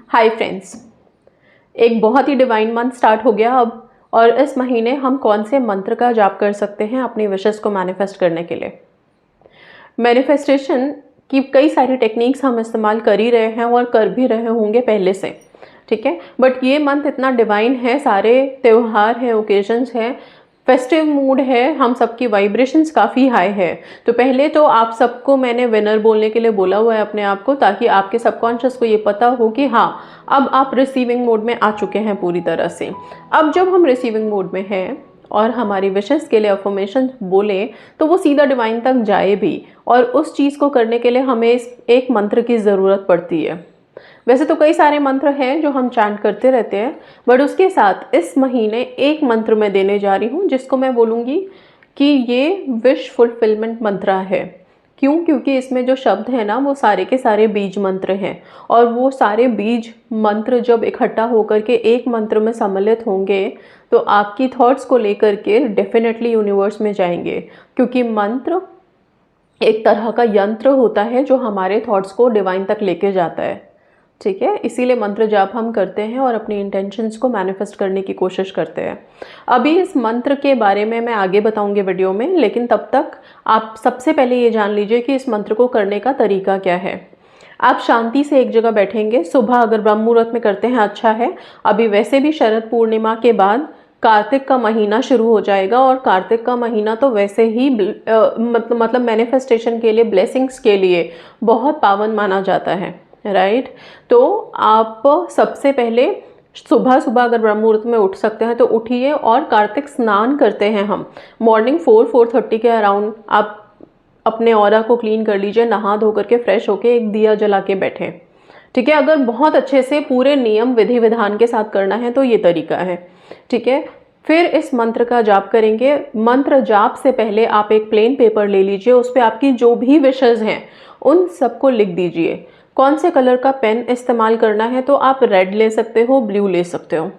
Hi friends, एक बहुत ही divine month start हो गया अब। और इस महीने हम कौन से मंत्र का जाप कर सकते हैं अपनी विशेस को मैनिफेस्ट करने के लिए। मैनिफेस्टेशन की कई सारी टेक्निक्स हम इस्तेमाल कर ही रहे हैं और कर भी रहे होंगे पहले से, ठीक है। बट ये मंथ इतना डिवाइन है, सारे त्यौहार हैं, ओकेजन्स हैं, फेस्टिव मूड है, हम सबकी वाइब्रेशंस काफ़ी हाई है। तो पहले तो आप सबको मैंने विनर बोलने के लिए बोला हुआ है अपने आप को, ताकि आपके सबकॉन्शियस को ये पता हो कि हाँ, अब आप रिसीविंग मोड में आ चुके हैं पूरी तरह से। अब जब हम रिसीविंग मोड में हैं और हमारी विशेस के लिए अफर्मेशन बोले तो वो सीधा डिवाइन तक जाए भी, और उस चीज़ को करने के लिए हमें एक मंत्र की ज़रूरत पड़ती है। वैसे तो कई सारे मंत्र हैं जो हम चैंट करते रहते हैं, बट उसके साथ इस महीने एक मंत्र मैं देने जा रही हूँ जिसको मैं बोलूँगी कि ये विश फुलफिलमेंट मंत्र है। क्यों? क्योंकि इसमें जो शब्द है ना वो सारे के सारे बीज मंत्र हैं, और वो सारे बीज मंत्र जब इकट्ठा होकर के एक मंत्र में सम्मिलित होंगे तो आपकी थॉट्स को लेकर के डेफिनेटली यूनिवर्स में जाएंगे। क्योंकि मंत्र एक तरह का यंत्र होता है जो हमारे थॉट्स को डिवाइन तक लेके जाता है, ठीक है। इसीलिए मंत्र जाप हम करते हैं और अपनी इंटेंशंस को मैनिफेस्ट करने की कोशिश करते हैं। अभी इस मंत्र के बारे में मैं आगे बताऊंगी वीडियो में, लेकिन तब तक आप सबसे पहले ये जान लीजिए कि इस मंत्र को करने का तरीका क्या है। आप शांति से एक जगह बैठेंगे। सुबह अगर ब्रह्म मुहूर्त में करते हैं अच्छा है। अभी वैसे भी शरद पूर्णिमा के बाद कार्तिक का महीना शुरू हो जाएगा, और कार्तिक का महीना तो वैसे ही मतलब मैनिफेस्टेशन के लिए, ब्लेसिंग्स के लिए बहुत पावन माना जाता है, राइट। तो आप सबसे पहले सुबह सुबह अगर ब्रह्म मुहूर्त में उठ सकते हैं तो उठिए, और कार्तिक स्नान करते हैं हम मॉर्निंग 4-4:30 के अराउंड। आप अपने ऑरा को क्लीन कर लीजिए, नहा धो करके फ्रेश होके एक दिया जला के बैठें, ठीक है। अगर बहुत अच्छे से पूरे नियम विधि विधान के साथ करना है तो ये तरीका है, ठीक है। फिर इस मंत्र का जाप करेंगे। मंत्र जाप से पहले आप एक प्लेन पेपर ले लीजिए, उस पर आपकी जो भी विशेस हैं उन सबको लिख दीजिए। कौन से कलर का पेन इस्तेमाल करना है तो आप रेड ले सकते हो, ब्लू ले सकते हो,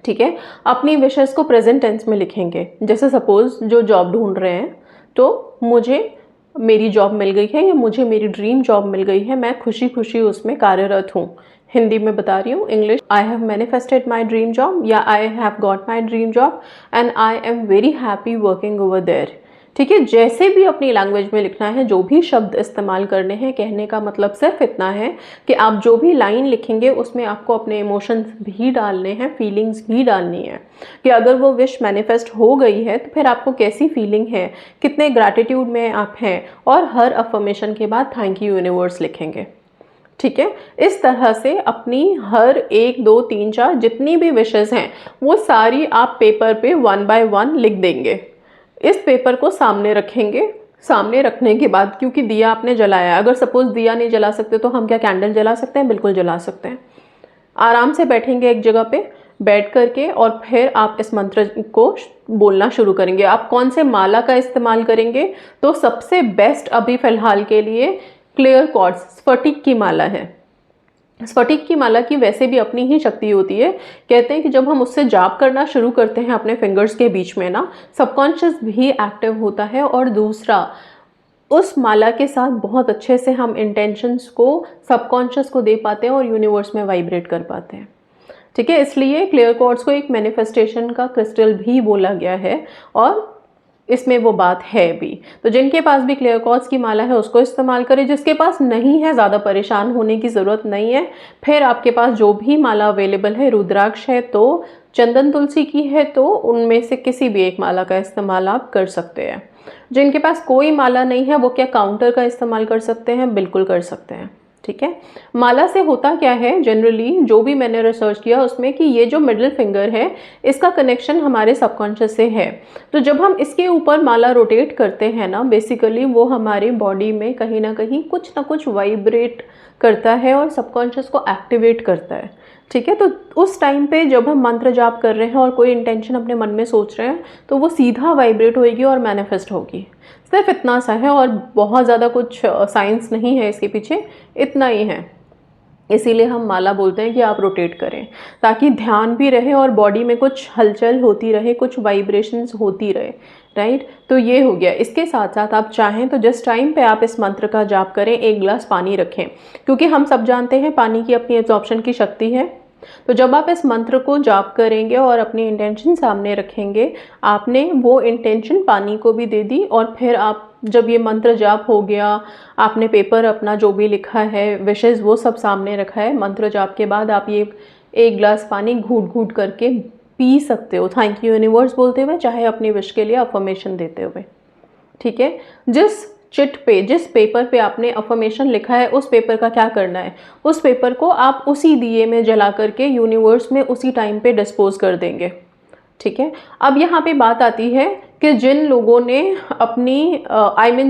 ठीक है। अपनी विशेस को प्रेजेंट टेंस में लिखेंगे। जैसे सपोज जो जॉब ढूंढ रहे हैं तो मुझे मेरी जॉब मिल गई है, या मुझे मेरी ड्रीम जॉब मिल गई है, मैं खुशी खुशी उसमें कार्यरत हूँ। हिंदी में बता रही हूँ, English, I have manifested my dream job, या I have got my dream job and I am very happy working over there, ठीक है। जैसे भी अपनी लैंग्वेज में लिखना है, जो भी शब्द इस्तेमाल करने हैं, कहने का मतलब सिर्फ इतना है कि आप जो भी लाइन लिखेंगे उसमें आपको अपने इमोशंस भी डालने हैं, फीलिंग्स भी डालनी है कि अगर वो विश मैनिफेस्ट हो गई है तो फिर आपको कैसी फीलिंग है, कितने ग्रैटिट्यूड में आप हैं, और हर अफर्मेशन के बाद थैंक यू यूनिवर्स लिखेंगे, ठीक है। इस तरह से अपनी हर 1, 2, 3, 4 जितनी भी विशेस हैं वो सारी आप पेपर पे 1 बाय 1 लिख देंगे। इस पेपर को सामने रखेंगे। सामने रखने के बाद, क्योंकि दिया आपने जलाया, अगर सपोज दिया नहीं जला सकते तो हम क्या कैंडल जला सकते हैं? बिल्कुल जला सकते हैं। आराम से बैठेंगे एक जगह पे बैठ करके, और फिर आप इस मंत्र को बोलना शुरू करेंगे। आप कौन से माला का इस्तेमाल करेंगे? तो सबसे बेस्ट अभी फिलहाल के लिए क्लियर क्वार्ट्ज, स्फटिक की माला है। स्फटिक की माला की वैसे भी अपनी ही शक्ति होती है। कहते हैं कि जब हम उससे जाप करना शुरू करते हैं अपने फिंगर्स के बीच में ना, सबकॉन्शियस भी एक्टिव होता है, और दूसरा उस माला के साथ बहुत अच्छे से हम इंटेंशंस को सबकॉन्शियस को दे पाते हैं और यूनिवर्स में वाइब्रेट कर पाते हैं, ठीक है। इसलिए क्लियर क्वार्ट्ज को एक मैनिफेस्टेशन का क्रिस्टल भी बोला गया है, और इसमें वो बात है भी। तो जिनके पास भी क्लियर क्वार्ट्ज की माला है उसको इस्तेमाल करें। जिसके पास नहीं है, ज़्यादा परेशान होने की ज़रूरत नहीं है। फिर आपके पास जो भी माला अवेलेबल है, रुद्राक्ष है तो, चंदन तुलसी की है तो, उनमें से किसी भी एक माला का इस्तेमाल आप कर सकते हैं। जिनके पास कोई माला नहीं है वो क्या काउंटर का इस्तेमाल कर सकते हैं? बिल्कुल कर सकते हैं, ठीक है। माला से होता क्या है, जनरली जो भी मैंने रिसर्च किया उसमें, कि ये जो मिडिल फिंगर है इसका कनेक्शन हमारे सबकॉन्शियस से है। तो जब हम इसके ऊपर माला रोटेट करते हैं ना, बेसिकली वो हमारी बॉडी में कहीं ना कहीं कुछ ना कुछ वाइब्रेट करता है और सबकॉन्शियस को एक्टिवेट करता है, ठीक है। तो उस टाइम पे जब हम मंत्र जाप कर रहे हैं और कोई इंटेंशन अपने मन में सोच रहे हैं तो वो सीधा वाइब्रेट होगी और मैनिफेस्ट होगी। सिर्फ इतना सा है, और बहुत ज़्यादा कुछ साइंस नहीं है इसके पीछे, इतना ही है। इसीलिए हम माला बोलते हैं कि आप रोटेट करें, ताकि ध्यान भी रहे और बॉडी में कुछ हलचल होती रहे, कुछ वाइब्रेशंस होती रहे, राइट। तो ये हो गया। इसके साथ साथ आप चाहें तो जिस टाइम पे आप इस मंत्र का जाप करें 1 गिलास पानी रखें, क्योंकि हम सब जानते हैं पानी की अपनी एब्जॉर्प्शन की शक्ति है। तो जब आप इस मंत्र को जाप करेंगे और अपनी इंटेंशन सामने रखेंगे, आपने वो इंटेंशन पानी को भी दे दी, और फिर आप जब ये मंत्र जाप हो गया, आपने पेपर अपना जो भी लिखा है, विशेज़ वो सब सामने रखा है, मंत्र जाप के बाद आप ये 1 गिलास पानी घूट घूट करके पी सकते हो, थैंक यू यूनिवर्स बोलते हुए, चाहे अपनी विश के लिए अफर्मेशन देते हुए। ठीक है। जिस चिट पे, जिस पेपर पे आपने अफर्मेशन लिखा है, उस पेपर का क्या करना है, उस पेपर को आप उसी दिए में जला करके यूनिवर्स में उसी टाइम पे डिस्पोज कर देंगे। ठीक है। अब यहाँ पे बात आती है कि जिन लोगों ने अपनी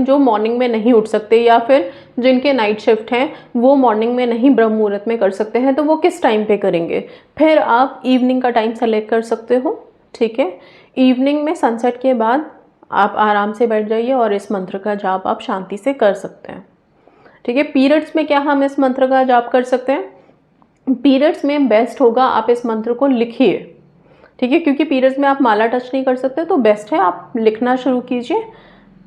जो मॉर्निंग में नहीं उठ सकते, या फिर जिनके नाइट शिफ्ट हैं वो मॉर्निंग में नहीं ब्रह्म मुहूर्त में कर सकते हैं, तो वो किस टाइम पे करेंगे? फिर आप इवनिंग का टाइम सेलेक्ट कर सकते हो। ठीक है। इवनिंग में सनसेट के बाद आप आराम से बैठ जाइए और इस मंत्र का जाप आप शांति से कर सकते हैं। ठीक है। पीरियड्स में क्या हम इस मंत्र का जाप कर सकते हैं? पीरियड्स में बेस्ट होगा आप इस मंत्र को लिखिए। ठीक है। क्योंकि पीरियड्स में आप माला टच नहीं कर सकते, तो बेस्ट है आप लिखना शुरू कीजिए।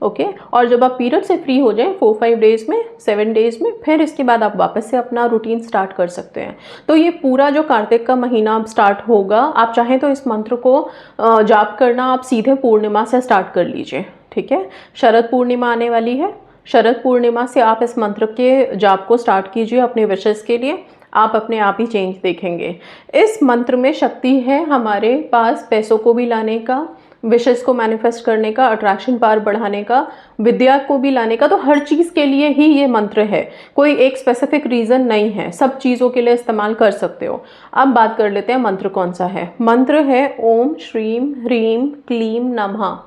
ओके। और जब आप पीरियड से फ्री हो जाएं 4-5 डेज़ में, 7 डेज़ में, फिर इसके बाद आप वापस से अपना रूटीन स्टार्ट कर सकते हैं। तो ये पूरा जो कार्तिक का महीना अब स्टार्ट होगा, आप चाहें तो इस मंत्र को जाप करना आप सीधे पूर्णिमा से स्टार्ट कर लीजिए। ठीक है। शरद पूर्णिमा आने वाली है, शरद पूर्णिमा से आप इस मंत्र के जाप को स्टार्ट कीजिए अपने विशेष के लिए। आप अपने आप ही चेंज देखेंगे। इस मंत्र में शक्ति है हमारे पास पैसों को भी लाने का, विशेष को मैनिफेस्ट करने का, अट्रैक्शन पावर बढ़ाने का, विद्या को भी लाने का। तो हर चीज़ के लिए ही ये मंत्र है, कोई एक स्पेसिफिक रीज़न नहीं है, सब चीज़ों के लिए इस्तेमाल कर सकते हो। अब बात कर लेते हैं मंत्र कौन सा है। मंत्र है ओम श्रीम ह्रीम क्लीम नमः।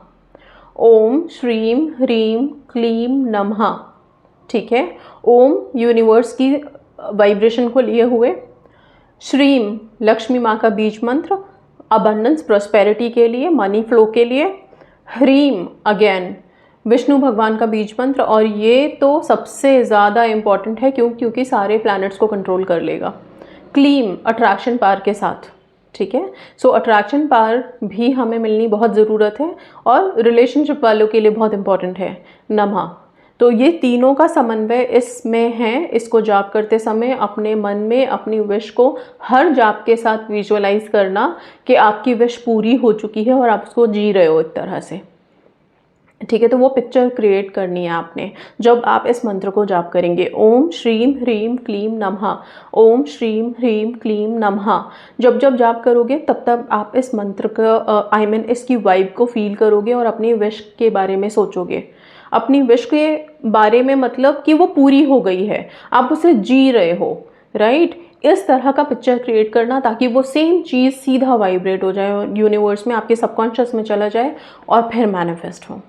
ओम श्रीम ह्रीम क्लीम नमः। ठीक है। ओम यूनिवर्स की वाइब्रेशन को लिए हुए, श्रीम लक्ष्मी माँ का बीज मंत्र, अबंडेंस प्रॉस्पेरिटी के लिए, मनी फ्लो के लिए। ह्रीम अगेन विष्णु भगवान का बीज मंत्र, और ये तो सबसे ज़्यादा इम्पॉर्टेंट है क्योंकि सारे प्लैनेट्स को कंट्रोल कर लेगा। क्लीम अट्रैक्शन पावर के साथ। ठीक है। सो अट्रैक्शन पावर भी हमें मिलनी बहुत ज़रूरत है, और रिलेशनशिप वालों के लिए बहुत इम्पॉर्टेंट है नमः। तो ये तीनों का समन्वय इसमें है। इसको जाप करते समय अपने मन में अपनी विश को हर जाप के साथ विजुअलाइज करना कि आपकी विश पूरी हो चुकी है और आप उसको जी रहे हो एक तरह से। ठीक है। तो वो पिक्चर क्रिएट करनी है आपने जब आप इस मंत्र को जाप करेंगे। ओम श्रीम ह्रीम क्लीम नमः, ओम श्रीम ह्रीम क्लीम नमः। जब जब जाप करोगे तब तब आप इस मंत्र का इसकी वाइब को फील करोगे और अपनी विश के बारे में सोचोगे। अपनी विश के बारे में मतलब कि वो पूरी हो गई है, आप उसे जी रहे हो। राइट। इस तरह का पिक्चर क्रिएट करना ताकि वो सेम चीज़ सीधा वाइब्रेट हो जाए यूनिवर्स में, आपके सबकॉन्शियस में चला जाए और फिर मैनिफेस्ट हो।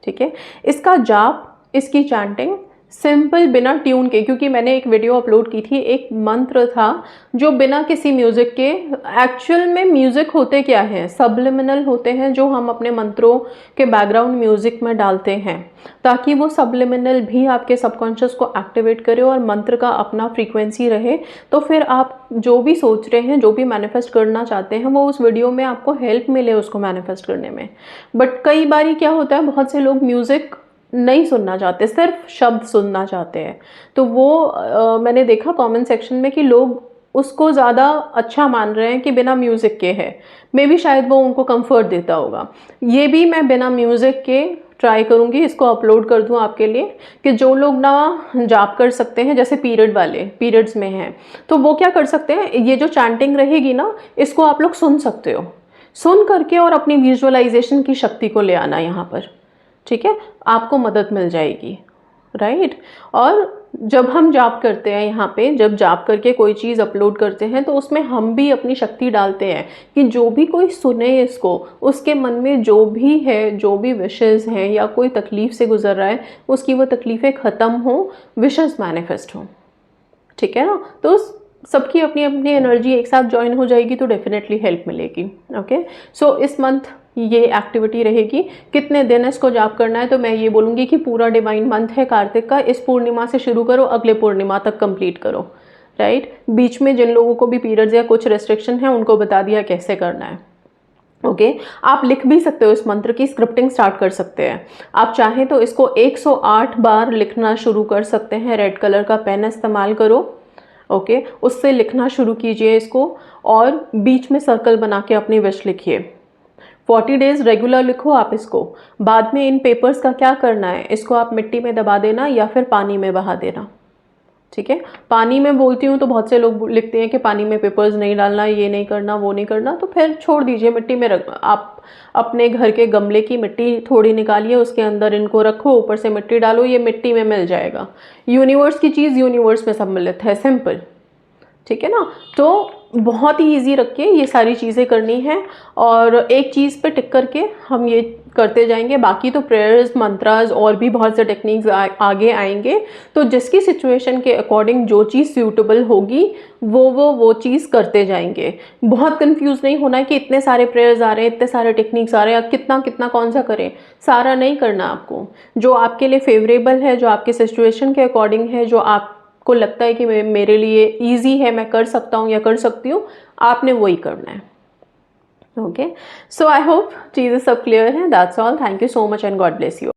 ठीक है। इसका जाप, इसकी चैंटिंग सिंपल बिना ट्यून के, क्योंकि मैंने एक वीडियो अपलोड की थी, एक मंत्र था जो बिना किसी म्यूज़िक के, एक्चुअल में म्यूज़िक होते क्या हैं, सब्लिमिनल होते हैं, जो हम अपने मंत्रों के बैकग्राउंड म्यूज़िक में डालते हैं ताकि वो सब्लिमिनल भी आपके सबकॉन्शियस को एक्टिवेट करे और मंत्र का अपना फ्रीक्वेंसी रहे। तो फिर आप जो भी सोच रहे हैं, जो भी मैनिफेस्ट करना चाहते हैं, वो उस वीडियो में आपको हेल्प मिले उसको मैनिफेस्ट करने में। बट कई बारी क्या होता है, बहुत से लोग म्यूज़िक नहीं सुनना चाहते, सिर्फ शब्द सुनना चाहते हैं। तो वो मैंने देखा कमेंट सेक्शन में कि लोग उसको ज़्यादा अच्छा मान रहे हैं कि बिना म्यूज़िक के है। मे बी शायद वो उनको कंफर्ट देता होगा। ये भी मैं बिना म्यूज़िक के ट्राई करूँगी, इसको अपलोड कर दूँ आपके लिए, कि जो लोग ना जाप कर सकते हैं, जैसे पीरियड वाले पीरियड्स में हैं, तो वो क्या कर सकते हैं, ये जो चैंटिंग रहेगी ना, इसको आप लोग सुन सकते हो, सुन करके और अपनी विजुअलाइजेशन की शक्ति को ले आना यहाँ पर। ठीक है। आपको मदद मिल जाएगी। राइट। और जब हम जाप करते हैं यहाँ पे, जब जाप करके कोई चीज़ अपलोड करते हैं, तो उसमें हम भी अपनी शक्ति डालते हैं कि जो भी कोई सुने इसको, उसके मन में जो भी है, जो भी विशेज़ हैं या कोई तकलीफ़ से गुजर रहा है, उसकी वो तकलीफ़ें ख़त्म हो, विशेज़ मैनिफेस्ट हो। ठीक है ना। तो सबकी अपनी अपनी एनर्जी एक साथ ज्वाइन हो जाएगी तो डेफिनेटली हेल्प मिलेगी। ओके। सो इस मंथ ये एक्टिविटी रहेगी। कितने दिन इसको जाप करना है, तो मैं ये बोलूँगी कि पूरा डिवाइन मंथ है कार्तिक का, इस पूर्णिमा से शुरू करो, अगले पूर्णिमा तक कंप्लीट करो। राइट। बीच में जिन लोगों को भी पीरियड्स या कुछ रेस्ट्रिक्शन है, उनको बता दिया कैसे करना है। ओके आप लिख भी सकते हो, इस मंत्र की स्क्रिप्टिंग स्टार्ट कर सकते हैं। आप चाहें तो इसको 108 बार लिखना शुरू कर सकते हैं। रेड कलर का पेन इस्तेमाल करो, ओके उससे लिखना शुरू कीजिए इसको, और बीच में सर्कल बना के अपनी विश लिखिए। 40 डेज रेगुलर लिखो आप इसको। बाद में इन पेपर्स का क्या करना है, इसको आप मिट्टी में दबा देना या फिर पानी में बहा देना। ठीक है, पानी में बोलती हूँ तो बहुत से लोग लिखते हैं कि पानी में पेपर्स नहीं डालना, ये नहीं करना, वो नहीं करना, तो फिर छोड़ दीजिए, मिट्टी में रख। आप अपने घर के गमले की मिट्टी थोड़ी निकालिए, उसके अंदर इनको रखो, ऊपर से मिट्टी डालो, ये मिट्टी में मिल जाएगा। यूनिवर्स की चीज़ यूनिवर्स में सम्मिलित है, सिंपल। ठीक है ना, तो बहुत ही इजी रख के ये सारी चीज़ें करनी है, और एक चीज़ पे टिक करके हम ये करते जाएंगे। बाकी तो प्रेयर्स, मंत्रास और भी बहुत से टेक्निक्स आगे आएंगे, तो जिसकी सिचुएशन के अकॉर्डिंग जो चीज़ सूटेबल होगी वो चीज़ करते जाएंगे। बहुत कंफ्यूज नहीं होना है कि इतने सारे प्रेयर्स आ रहे हैं, इतने सारे टेक्निक्स आ रहे हैं, कितना कितना कौन सा करें, सारा नहीं करना आपको। जो आपके लिए फेवरेबल है, जो आपके सिचुएशन के अकॉर्डिंग है, जो आपको लगता है कि मेरे लिए ईजी है, मैं कर सकता हूँ या कर सकती हूँ, आपने वही करना है। ओके, सो आई होप चीज़ें सब क्लियर हैं। That's all, thank you so much and God bless you.